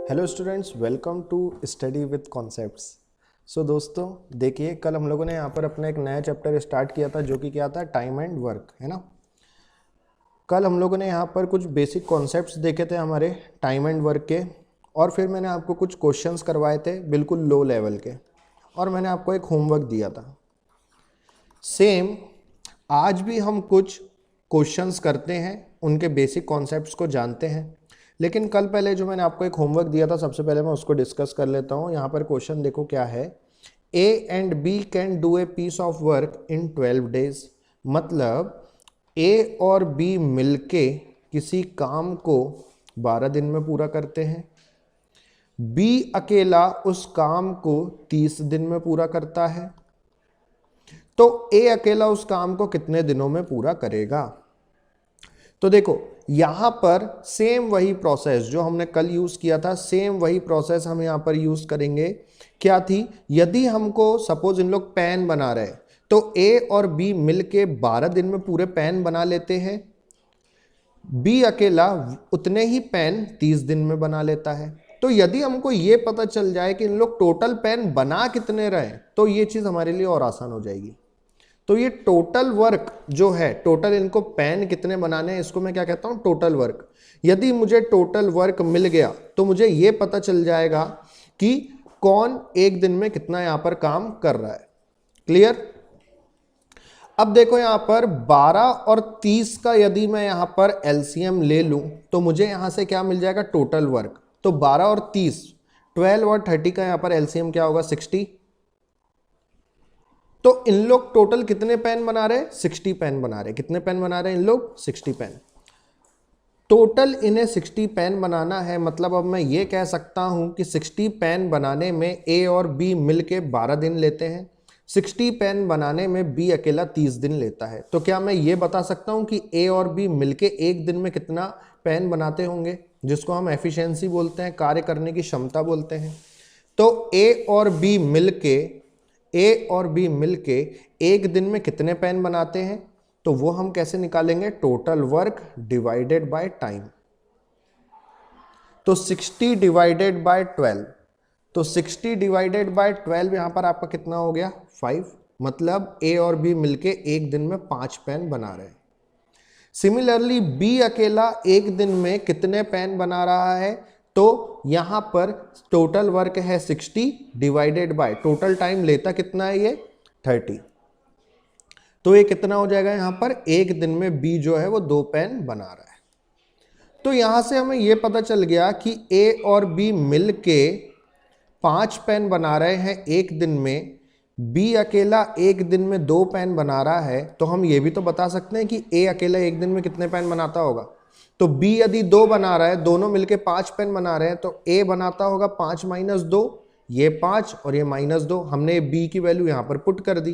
Hello students, welcome to study with concepts. So दोस्तों देखिए, कल हम लोगों ने यहाँ पर अपना एक नया चैप्टर स्टार्ट किया था जो कि क्या था, टाइम एंड वर्क, है ना। कल हम लोगों ने यहाँ पर कुछ बेसिक कॉन्सेप्ट्स देखे थे हमारे टाइम एंड वर्क के, और फिर मैंने आपको कुछ क्वेश्चंस करवाए थे बिल्कुल लो लेवल के, और मैंने आपको एक होमवर्क दिया था। सेम आज भी हम कुछ क्वेश्चंस करते हैं, उनके बेसिक कॉन्सेप्ट्स को जानते हैं। लेकिन कल पहले जो मैंने आपको एक होमवर्क दिया था, सबसे पहले मैं उसको डिस्कस कर लेता हूँ। यहाँ पर क्वेश्चन देखो क्या है, A and B can do a piece of work in 12 days. मतलब ए और बी मिलके किसी काम को 12 दिन में पूरा करते हैं। बी अकेला उस काम को 30 दिन में पूरा करता है। तो ए अकेला उस काम को कितने दिनों में पूरा करेगा? तो देखो यहां पर सेम वही प्रोसेस जो हमने कल यूज किया था, सेम वही प्रोसेस हम यहां पर यूज करेंगे। क्या थी? यदि हमको सपोज इन लोग पेन बना रहे तो ए और बी मिलके 12 दिन में पूरे पेन बना लेते हैं। बी अकेला उतने ही पेन 30 दिन में बना लेता है। तो यदि हमको ये पता चल जाए कि इन लोग टोटल पेन बना कितने रहे, तो ये चीज हमारे लिए और आसान हो जाएगी। तो ये टोटल वर्क जो है, टोटल इनको पेन कितने बनाने हैं, इसको मैं क्या कहता हूं, टोटल वर्क। यदि मुझे टोटल वर्क मिल गया तो मुझे ये पता चल जाएगा कि कौन एक दिन में कितना यहां पर काम कर रहा है। क्लियर? अब देखो यहां पर 12 और 30 का यदि मैं यहां पर एलसीएम ले लूं तो मुझे यहां से क्या मिल जाएगा, टोटल वर्क। तो 12 और 30, 12 और 30 का यहां पर एलसीएम क्या होगा, 60। तो इन लोग टोटल कितने पेन बना रहे हैं, 60 पेन बना रहे हैं। कितने पेन बना रहे हैं इन लोग, 60 पेन। टोटल इन्हें 60 पेन बनाना है। मतलब अब मैं ये कह सकता हूं कि 60 पेन बनाने में ए और बी मिलके 12 दिन लेते हैं। 60 पेन बनाने में बी अकेला 30 दिन लेता है। तो क्या मैं ये बता सकता हूं कि ए और बी मिलके एक दिन में कितना पेन बनाते होंगे, जिसको हम एफिशिएंसी बोलते हैं, कार्य करने की क्षमता बोलते हैं। तो ए और बी मिलके एक दिन में कितने पेन बनाते हैं, तो वो हम कैसे निकालेंगे, total work divided by time. तो 60 डिवाइडेड बाय 12, तो 60 डिवाइडेड बाय 12 यहां पर आपका कितना हो गया, 5। मतलब ए और बी मिलके एक दिन में 5 पेन बना रहे हैं। सिमिलरली बी अकेला एक दिन में कितने पेन बना रहा है, तो यहां पर टोटल वर्क है 60 डिवाइडेड बाय टोटल टाइम लेता कितना है ये, 30। तो ये कितना हो जाएगा, यहां पर एक दिन में बी जो है वो 2 पेन बना रहा है। तो यहां से हमें यह पता चल गया कि ए और बी मिलके 5 पेन बना रहे हैं एक दिन में। बी अकेला एक दिन में 2 पेन बना रहा है। तो हम ये भी तो बता सकते हैं कि ए अकेला एक दिन में कितने पेन बनाता होगा। तो बी यदि 2 बना रहा है, दोनों मिलके 5 पेन बना रहे हैं, तो ए बनाता होगा 5 माइनस 2, ये 5 और ये -2। हमने बी की वैल्यू यहां पर पुट कर दी,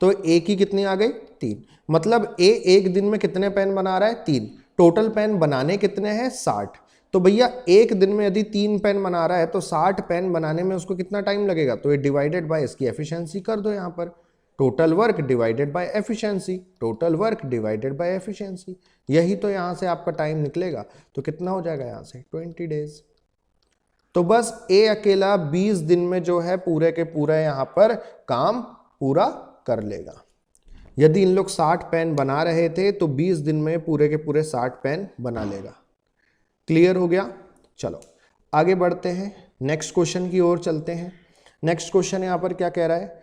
तो ए की कितनी आ गई, 3। मतलब ए एक दिन में कितने पेन बना रहा है, 3। टोटल पेन बनाने कितने हैं, 60। तो भैया एक दिन में यदि 3 पेन बना रहा है तो 60 पेन बनाने में उसको कितना टाइम लगेगा, तो ये डिवाइडेड बाय इसकी एफिशिएंसी कर दो। यहां पर total work divided by efficiency, total work divided by efficiency, यही तो यहां से आपका टाइम निकलेगा। तो कितना हो जाएगा यहां से, 20 डेज। तो बस ए अकेला 20 दिन में जो है पूरे के पूरा यहां पर काम पूरा कर लेगा। यदि इन लोग 60 पेन बना रहे थे तो 20 दिन में पूरे के पूरे 60 पेन बना लेगा। क्लियर हो गया? चलो आगे बढ़ते हैं, नेक्स्ट क्वेश्चन की ओर चलते हैं। नेक्स्ट क्वेश्चन यहां पर क्या कह रहा है,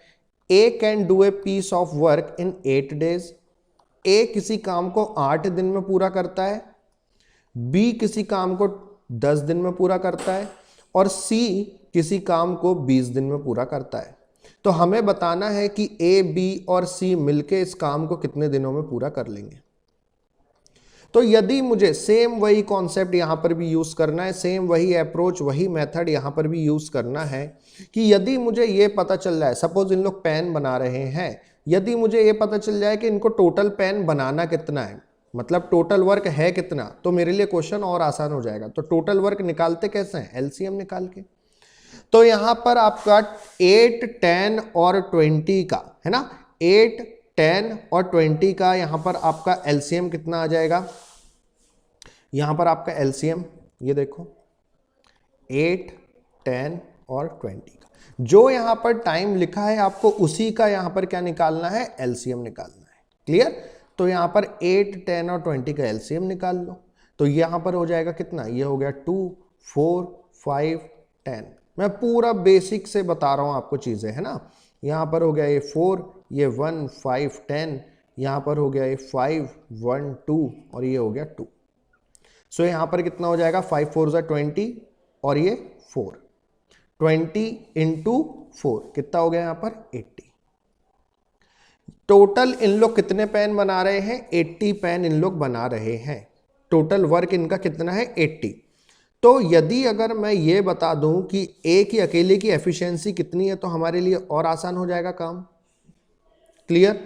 A can do a piece of work in 8 days. A किसी काम को 8 दिन में पूरा करता है, बी किसी काम को 10 दिन में पूरा करता है, और सी किसी काम को 20 दिन में पूरा करता है। तो हमें बताना है कि ए, बी और सी मिलके इस काम को कितने दिनों में पूरा कर लेंगे। तो यदि मुझे सेम वही कॉन्सेप्ट यहां पर भी यूज करना है, सेम वही अप्रोच, वही मेथड यहां पर भी यूज करना है कि यदि मुझे यह पता चल रहा है, सपोज इन लोग पेन बना रहे हैं, यदि मुझे यह पता चल जाए कि इनको टोटल पेन बनाना कितना है, मतलब टोटल वर्क है कितना, तो मेरे लिए क्वेश्चन और आसान हो जाएगा। तो टोटल वर्क निकालते कैसे हैं, एलसीएम निकाल के। तो यहां पर आपका 8, 10 और 20 का है ना, 8, 10 और 20 का यहां पर आपका एलसीएम कितना आ जाएगा। यहां पर आपका एलसीएम ये देखो, 8, 10 और 20 का। जो यहां पर टाइम लिखा है आपको उसी का यहां पर क्या निकालना है, एलसीएम निकालना है। क्लियर? तो यहां पर 8, 10 और 20 का एलसीएम निकाल लो। तो यहां पर हो जाएगा कितना, ये हो गया 2, 4, 5, 10। मैं पूरा बेसिक से बता रहा हूं आपको चीजें, है ना। यहां पर हो गया ये 4, ये 1, 5, 10, यहां पर हो गया ये 5, 1, 2 और ये हो गया 2। सो यहां पर कितना हो जाएगा, 5 4 जा 20 और ये 4, 20 इंटू 4 कितना हो गया यहां पर 80। टोटल इन लोग कितने पेन बना रहे हैं, 80 पेन इन लोग बना रहे हैं। टोटल वर्क इनका कितना है, 80। तो यदि अगर मैं ये बता दूं कि ए की अकेले की एफिशिएंसी कितनी है तो हमारे लिए और आसान हो जाएगा काम। क्लियर?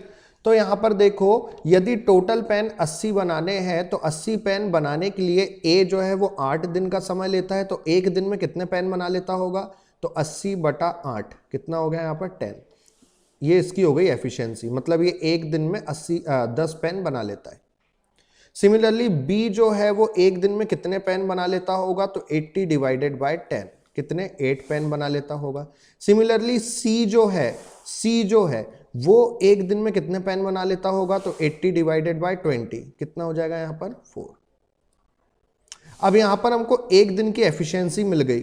तो यहां पर देखो, यदि टोटल पेन 80 बनाने हैं तो 80 पेन बनाने के लिए ए जो है वो 8 दिन का समय लेता है, तो एक दिन में कितने पेन बना लेता होगा, तो 80/8 कितना हो गया यहां पर 10। ये इसकी हो गई एफिशिएंसी, मतलब ये एक दिन में 10 पेन बना लेता है। सिमिलरली बी जो है वो एक दिन में कितने पेन बना लेता होगा, तो 80/10 कितने, 8 पेन बना लेता होगा। सिमिलरली सी जो है वो एक दिन में कितने पेन बना लेता होगा, तो 80/20 कितना हो जाएगा यहां पर 4। अब यहां पर हमको एक दिन की एफिशिएंसी मिल गई,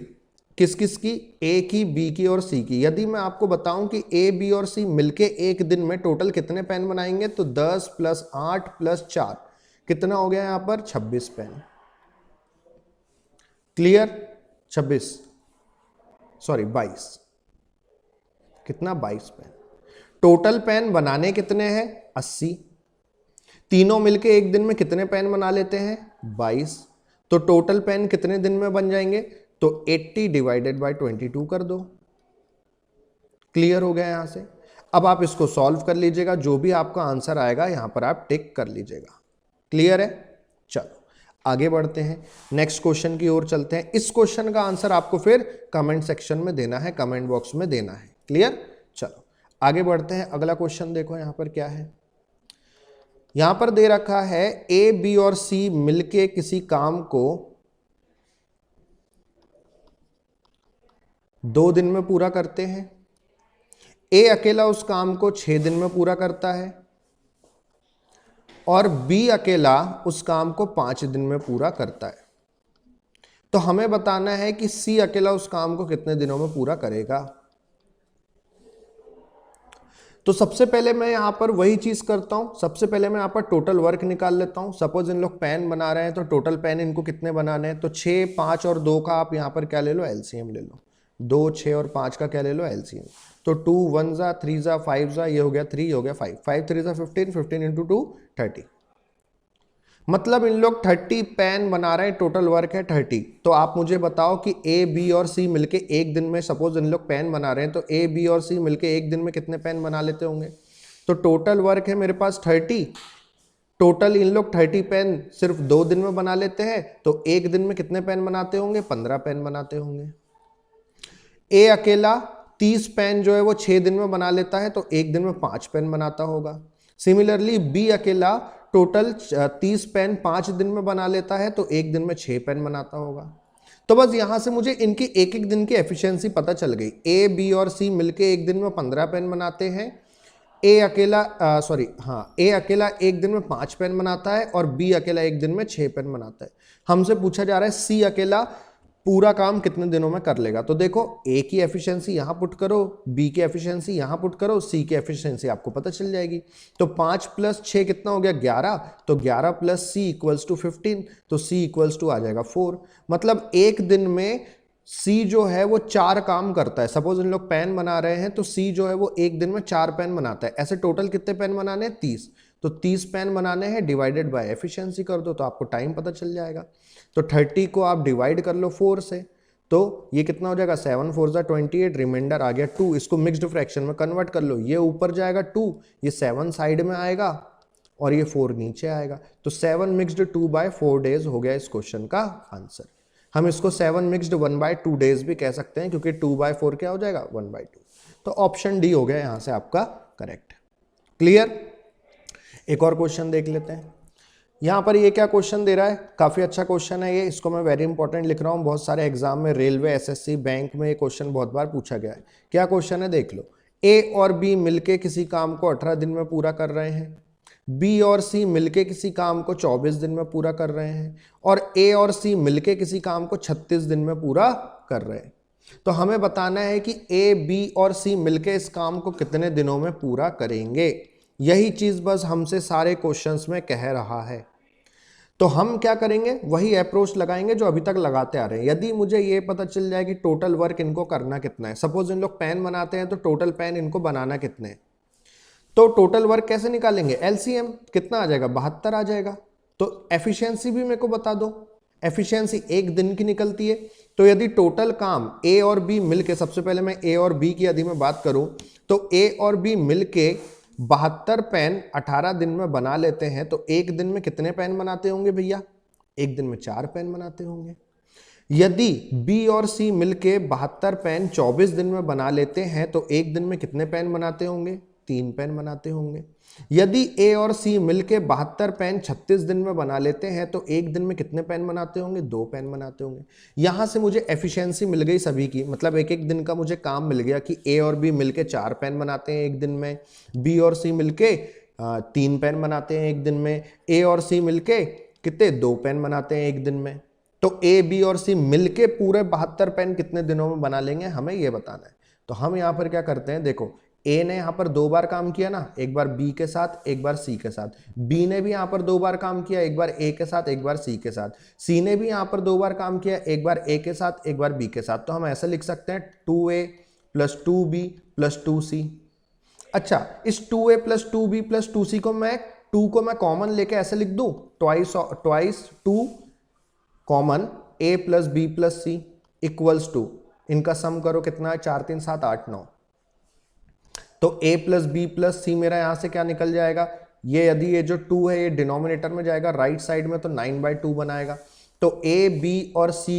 किस किस की, ए की, बी की और सी की। यदि मैं आपको बताऊं कि ए, बी और सी मिलके एक दिन में टोटल कितने पेन बनाएंगे, तो 10 + 8 + 4 कितना हो गया यहां पर 26 पेन। क्लियर? 22 कितना, 22 पेन। टोटल पेन बनाने कितने हैं, 80। तीनों मिलके एक दिन में कितने पेन बना लेते हैं, 22। तो टोटल पेन कितने दिन में बन जाएंगे, तो 80/22 कर दो। क्लियर हो गया यहां से? अब आप इसको सॉल्व कर लीजिएगा, जो भी आपका आंसर आएगा यहां पर आप टिक कर लीजिएगा। क्लियर है? चलो आगे बढ़ते हैं, नेक्स्ट क्वेश्चन की ओर चलते हैं। इस क्वेश्चन का आंसर आपको फिर कमेंट सेक्शन में देना है, कमेंट बॉक्स में देना है। क्लियर? चलो आगे बढ़ते हैं। अगला क्वेश्चन देखो यहां पर क्या है। यहां पर दे रखा है ए, बी और सी मिलके किसी काम को 2 दिन में पूरा करते हैं। ए अकेला उस काम को 6 दिन में पूरा करता है और बी अकेला उस काम को 5 दिन में पूरा करता है। तो हमें बताना है कि सी अकेला उस काम को कितने दिनों में पूरा करेगा। तो सबसे पहले मैं यहां पर वही चीज करता हूं, सबसे पहले मैं यहां पर टोटल वर्क निकाल लेता हूं। सपोज इन लोग पेन बना रहे हैं तो टोटल पेन इनको कितने बनाने हैं, तो 6, 5 और 2 का आप यहां पर क्या ले लो, एलसीएम ले लो। 2, 6 और 5 का क्या ले लो, एलसीएम। तो 2 1 जा 3 जा 5 जा, ये हो गया 3, हो गया 5, 5 3 जा 15, 15 इंटू 2 30। मतलब इन लोग 30 पेन बना रहे हैं, टोटल वर्क है 30। तो आप मुझे बताओ कि ए, बी और सी मिलके एक दिन में, सपोज इन लोग पेन बना रहे हैं तो ए, बी और सी मिलके एक दिन में कितने पेन बना लेते होंगे। तो टोटल वर्क है मेरे पास 30, टोटल इन लोग 30 पेन सिर्फ 2 दिन में बना लेते हैं, तो एक दिन में कितने पेन बनाते होंगे, 15 पेन बनाते होंगे। ए अकेला 30 पेन जो है वो 6 दिन में बना लेता है, तो एक दिन में 5 पेन बनाता होगा। सिमिलरली बी अकेला टोटल 30 पेन 5 दिन में बना लेता है, तो एक दिन में 6 पेन बनाता होगा। तो बस यहां से मुझे इनकी एक एक दिन की एफिशिएंसी पता चल गई। ए, बी और सी मिलके एक दिन में 15 पेन बनाते हैं। ए अकेला ए अकेला एक दिन में 5 पेन बनाता है और बी अकेला एक दिन में 6 पेन बनाता है। हमसे पूछा जा रहा है सी अकेला पूरा काम कितने दिनों में कर लेगा। तो देखो ए की एफिशिएंसी यहां पुट करो, बी की एफिशिएंसी यहां पुट करो, सी की एफिशिएंसी आपको पता चल जाएगी। तो 5 + 6 कितना हो गया, 11। तो 11 + C = 15, तो C = आ जाएगा 4। मतलब एक दिन में सी जो है वो 4 काम करता है। सपोज इन लोग पेन बना रहे हैं तो सी जो है वो एक दिन में 4 पेन बनाता है। ऐसे टोटल कितने पेन बनाने हैं, 30। तो 30 पेन बनाने हैं, डिवाइडेड बाय एफिशिएंसी कर दो तो आपको टाइम पता चल जाएगा। तो 30 को आप डिवाइड कर लो 4 से, तो ये कितना हो जाएगा, 7 4 जा 28, रिमाइंडर आ गया 2। इसको मिक्स्ड फ्रैक्शन में कन्वर्ट कर लो, ये ऊपर जाएगा 2, ये 7 साइड में आएगा और ये 4 नीचे आएगा। तो 7 मिक्स्ड 2/4 डेज हो गया इस क्वेश्चन का आंसर। हम इसको 7 मिक्स्ड 1/2 डेज भी कह सकते हैं, क्योंकि 2/4 क्या हो जाएगा, 1/2। तो ऑप्शन डी हो गया यहां से आपका करेक्ट। क्लियर? एक और क्वेश्चन देख लेते हैं। यहाँ पर ये क्या क्वेश्चन दे रहा है, काफी अच्छा क्वेश्चन है ये, इसको मैं वेरी इंपॉर्टेंट लिख रहा हूँ, बहुत सारे एग्जाम में, रेलवे, एसएससी, बैंक में ये क्वेश्चन बहुत बार पूछा गया है। क्या क्वेश्चन है देख लो, ए और बी मिलके किसी काम को 18 दिन में पूरा कर रहे हैं, बी और सी मिलके किसी काम को 24 दिन में पूरा कर रहे हैं, और ए और सी मिलके किसी काम को 36 दिन में पूरा कर रहे हैं। तो हमें बताना है कि ए, बी और सी मिलके इस काम को कितने दिनों में पूरा करेंगे। यही चीज बस हमसे सारे क्वेश्चंस में कह रहा है। तो हम क्या करेंगे, वही अप्रोच लगाएंगे जो अभी तक लगाते आ रहे हैं। यदि मुझे ये पता चल जाए कि टोटल वर्क इनको करना कितना है, सपोज इन लोग पेन बनाते हैं तो टोटल पेन इनको बनाना कितने हैं, तो टोटल वर्क कैसे निकालेंगे, एलसीएम कितना आ जाएगा, 72 आ जाएगा। तो एफिशिएंसी भी मेरे को बता दो, एफिशिएंसी एक दिन की निकलती है। तो यदि टोटल काम ए और बी मिलके, सबसे पहले मैं ए और बी की यदि मैं बात करूं, तो ए और बी मिलके 72 पेन 18 दिन में बना लेते हैं, तो एक दिन में कितने पेन बनाते होंगे भैया, एक दिन में 4 पेन बनाते होंगे। यदि बी और सी मिलके 72 पेन 24 दिन में बना लेते हैं, तो एक दिन में कितने पेन बनाते होंगे, 3 पेन बनाते होंगे। यदि ए और सी मिलके 72 पेन 36 दिन में बना लेते हैं, तो एक दिन में कितने पेन बनाते होंगे, 2 पेन बनाते होंगे। यहां से मुझे एफिशिएंसी मिल गई सभी की, मतलब एक एक दिन का मुझे काम मिल गया कि ए और बी मिलके 4 पेन बनाते हैं एक दिन में, बी और सी मिलके 3 पेन बनाते हैं एक दिन में, ए और सी मिलके कितने, 2 पेन बनाते हैं एक दिन में। तो ए, बी और सी मिलके पूरे 72 पेन कितने दिनों में बना लेंगे, हमें यह बताना है। तो हम यहां पर क्या करते हैं, देखो ए ने यहां पर 2 बार काम किया ना, एक बार बी के साथ, एक बार सी के साथ, बी ने भी यहां पर 2 बार काम किया, एक बार ए के साथ, एक बार सी के साथ, सी ने भी यहां पर 2 बार काम किया, एक बार ए के साथ, एक बार बी के साथ। तो हम ऐसे लिख सकते हैं 2a + 2b + 2c। अच्छा, इस 2a + 2b + 2c को मैं 2 को मैं कॉमन लेके ऐसे लिख दूं, twice 2 common a + b + c equals to, इनका सम करो कितना है, 4 3 7 8 9। तो a + b + c मेरा यहां से क्या निकल जाएगा, ये यदि ये जो 2 है ये डिनोमिनेटर में जाएगा राइट साइड में, तो 9/2 बनाएगा। तो a, b और c,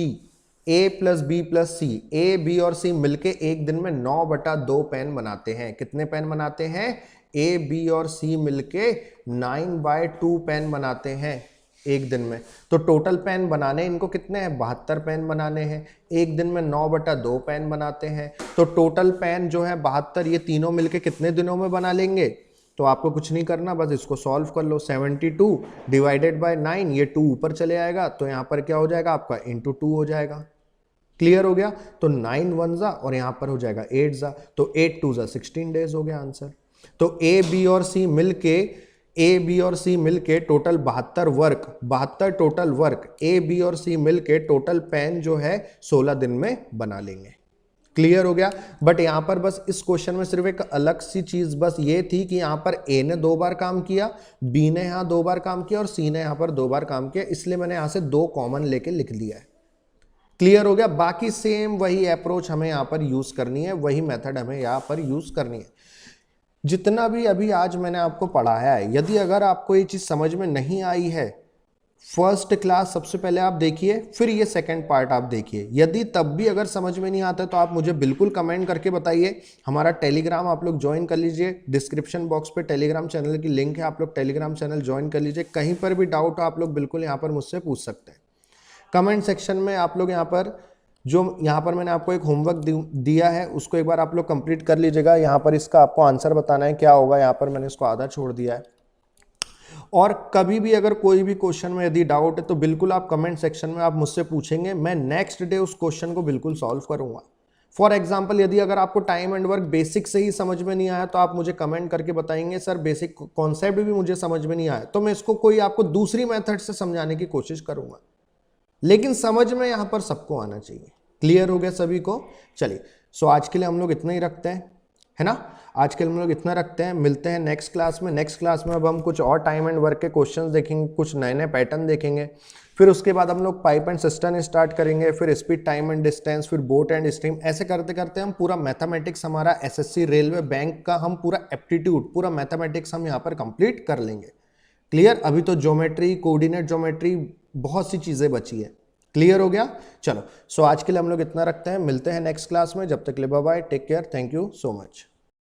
a + b + c, a, b और c मिलके एक दिन में 9/2 पेन बनाते हैं। कितने पेन बनाते हैं, a, b और c मिलके 9/2 पेन बनाते हैं एक दिन में। तो टोटल पेन बनाने इनको कितने हैं, 72 पेन बनाने हैं, एक दिन में 9/2 पेन बनाते हैं। तो टोटल पेन जो है 72, ये तीनों मिलके कितने दिनों में बना लेंगे। तो आपको कुछ नहीं करना, बस इसको सॉल्व कर लो। 72 / 9, ये 2 ऊपर चले आएगा, तो यहाँ पर क्या हो जाएगा आपका, × 2 हो जाएगा। क्लियर हो गया। तो 9 1 जा और यहाँ पर हो जाएगा 8 जा, तो 8 2 जा 16 डेज हो गया आंसर। तो ए, बी और सी मिलके टोटल 72 टोटल वर्क ए, बी और सी मिलके टोटल पेन जो है 16 दिन में बना लेंगे। क्लियर हो गया। बट यहां पर बस इस क्वेश्चन में सिर्फ एक अलग सी चीज बस ये थी कि यहां पर ए ने 2 बार काम किया, बी ने यहां 2 बार काम किया और सी ने यहां पर 2 बार काम किया, इसलिए मैंने यहां से 2 कॉमन लेके लिख दिया है। क्लियर हो गया। बाकी सेम वही अप्रोच हमें यहां पर यूज करनी है, वही मेथड हमें यहां पर यूज करनी है। जितना भी अभी आज मैंने आपको पढ़ाया है, यदि अगर आपको ये चीज समझ में नहीं आई है, फर्स्ट क्लास सबसे पहले आप देखिए, फिर ये सेकंड पार्ट आप देखिए। यदि तब भी अगर समझ में नहीं आता तो आप मुझे बिल्कुल कमेंट करके बताइए। हमारा टेलीग्राम आप लोग ज्वाइन कर लीजिए, डिस्क्रिप्शन बॉक्स पे टेलीग्राम चैनल की लिंक है, आप लोग टेलीग्राम चैनल ज्वाइन कर लीजिए। कहीं पर भी डाउट हो आप लोग बिल्कुल यहाँ पर मुझसे पूछ सकते हैं। कमेंट सेक्शन में आप लोग यहाँ पर जो यहाँ पर मैंने आपको एक होमवर्क दिया है उसको एक बार आप लोग कंप्लीट कर लीजिएगा। यहाँ पर इसका आपको आंसर बताना है क्या होगा, यहाँ पर मैंने इसको आधा छोड़ दिया है। और कभी भी अगर कोई भी क्वेश्चन में यदि डाउट है तो बिल्कुल आप कमेंट सेक्शन में आप मुझसे पूछेंगे, मैं नेक्स्ट डे उस क्वेश्चन को बिल्कुल सॉल्व करूंगा। फॉर एग्जाम्पल, यदि अगर आपको टाइम एंड वर्क बेसिक से ही समझ में नहीं आया तो आप मुझे कमेंट करके बताएंगे सर बेसिक कॉन्सेप्ट भी मुझे समझ में नहीं आया, तो मैं इसको कोई आपको दूसरी मेथड से समझाने की कोशिश करूंगा, लेकिन समझ में यहां पर सबको आना चाहिए। क्लियर हो गया सभी को। चलिए, सो आज के लिए हम लोग इतना ही रखते हैं, है ना। आज के लिए हम लोग इतना रखते हैं, मिलते हैं नेक्स्ट क्लास में। नेक्स्ट क्लास में अब हम कुछ और टाइम एंड वर्क के क्वेश्चंस देखेंगे, कुछ नए नए पैटर्न देखेंगे, फिर उसके बाद हम लोग पाइप एंड सिस्टम स्टार्ट करेंगे, फिर स्पीड, टाइम एंड डिस्टेंस, फिर बोट एंड स्ट्रीम। ऐसे करते करते हम पूरा मैथमेटिक्स, हमारा एसएससी, रेलवे, बैंक का हम पूरा एप्टीट्यूड, पूरा मैथमेटिक्स हम यहाँ पर कंप्लीट कर लेंगे। क्लियर। अभी तो ज्योमेट्री, कोऑर्डिनेट ज्योमेट्री, बहुत सी चीजें बची है। क्लियर हो गया। चलो, सो आज के लिए हम लोग इतना रखते हैं, मिलते हैं नेक्स्ट क्लास में। जब तक के लिए bye bye, take care, thank you so much.